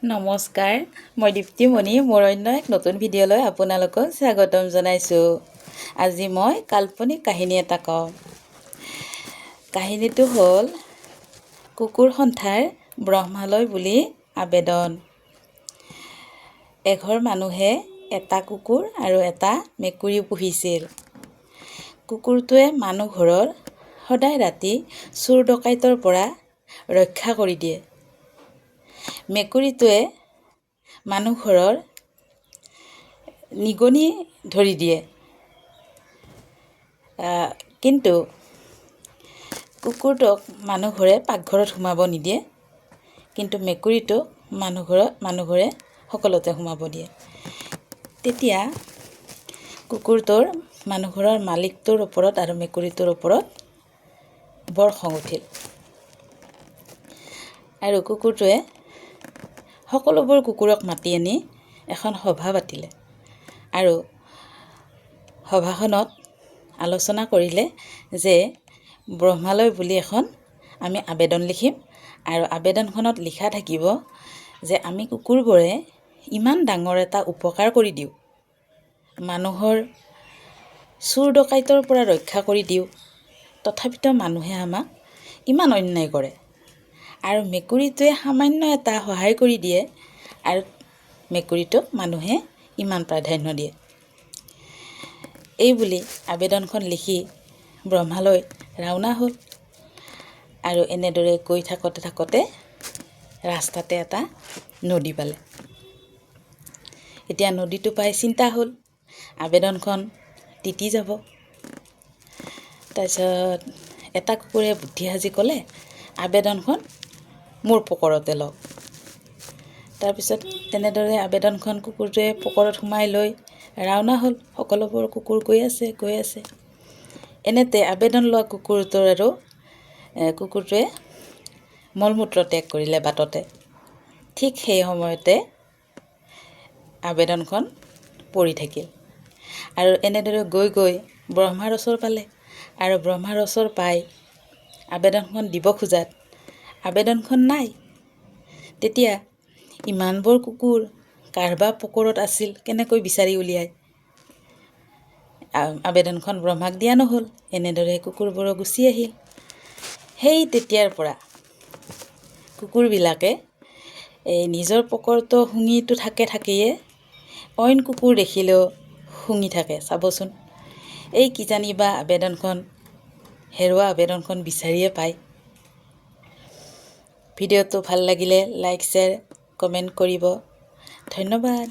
নমস্কাৰ, মই দীপ্তিমণি মোৰ অন্য এক নতুন ভিডিঅ'লৈ আপোনালোকক স্বাগতম জনাইছোঁ। আজি মই কাল্পনিক কাহিনী এটা কওঁ। কাহিনীটো হ'ল কুকুৰ সন্থাৰ ব্ৰহ্মালয় বুলি আবেদন। এঘৰ মানুহে এটা কুকুৰ আৰু এটা মেকুৰী পুহিছিল। কুকুৰটোৱে মানুহ ঘৰৰ সদায় ৰাতি চোৰ ডকাইতৰ পৰা ৰক্ষা কৰি দিয়ে। মেকুৰীটোৱে মানুহ ঘৰৰ নিগনি ধৰি দিয়ে। কিন্তু কুকুৰটোক মানুহ ঘৰে পাকঘৰত সোমাব নিদিয়ে, কিন্তু মেকুৰীটোক মানুহ ঘৰে সকলোতে সোমাব দিয়ে। তেতিয়া কুকুৰটোৰ মানুহ ঘৰৰ মালিকটোৰ ওপৰত আৰু মেকুৰীটোৰ ওপৰত বৰ খং উঠিল। আৰু কুকুৰটোৱে সকলোবোৰ কুকুৰক মাতি আনি এখন সভা পাতিলে আৰু সভাখনত আলোচনা কৰিলে যে ব্ৰহ্মালয় বুলি এখন আমি আবেদন লিখিম আৰু আবেদনখনত লিখা থাকিব যে আমি কুকুৰবোৰে ইমান ডাঙৰ এটা উপকাৰ কৰি দিওঁ, মানুহৰ চোৰ ডকাইতৰ পৰা ৰক্ষা কৰি দিওঁ, তথাপিতো মানুহে আমাক ইমান অন্যায় কৰে। আৰু মেকুৰীটোৱে সামান্য এটা সহায় কৰি দিয়ে আৰু মেকুৰীটোক মানুহে ইমান প্ৰাধান্য দিয়ে। এই বুলি আবেদনখন লিখি ব্ৰহ্মালয় ৰাওনা হ'ল। আৰু এনেদৰে গৈ থাকোঁতে ৰাস্তাতে এটা নদী পালে। এতিয়া নদীটো পাই চিন্তা হ'ল আবেদনখন তিতি যাব। তাৰপিছত এটা কুকুৰে বুদ্ধি সাজি ক'লে, আবেদনখন মোৰ পকৰতে লওক। তাৰপিছত তেনেদৰে আবেদনখন কুকুৰটোৱে পকৰত সোমাই লৈ ৰাওনা হ'ল। সকলোবোৰ কুকুৰ গৈ আছে। এনেতে আবেদন লোৱা কুকুৰটোৱে মলমূত্ৰ ত্যাগ কৰিলে বাটতে। ঠিক সেই সময়তে আবেদনখন পৰি থাকিল। আৰু এনেদৰে গৈ ব্ৰহ্মাৰ ওচৰ পালে। আৰু ব্ৰহ্মাৰ ওচৰ পাই আবেদনখন দিব খোজাত আবেদনখন নাই। তেতিয়া ইমানবোৰ কুকুৰ কাৰোবাৰ পকৰত আছিল, কেনেকৈ বিচাৰি উলিয়ায়? আবেদনখন ব্ৰহ্মাক দিয়া নহ'ল। এনেদৰে কুকুৰবোৰো গুচি আহিল। সেই তেতিয়াৰ পৰা কুকুৰবিলাকে নিজৰ পকৰটো শুঙিটো থাকেয়ে, অইন কুকুৰ দেখিলেও শুঙি থাকে। চাবচোন, এই কিজানিবা হেৰুৱা আবেদনখন বিচাৰিয়ে পায়। ভিডিঅ'টো ভাল লাগিলে লাইক, শ্বেয়াৰ, কমেণ্ট কৰিব। ধন্যবাদ।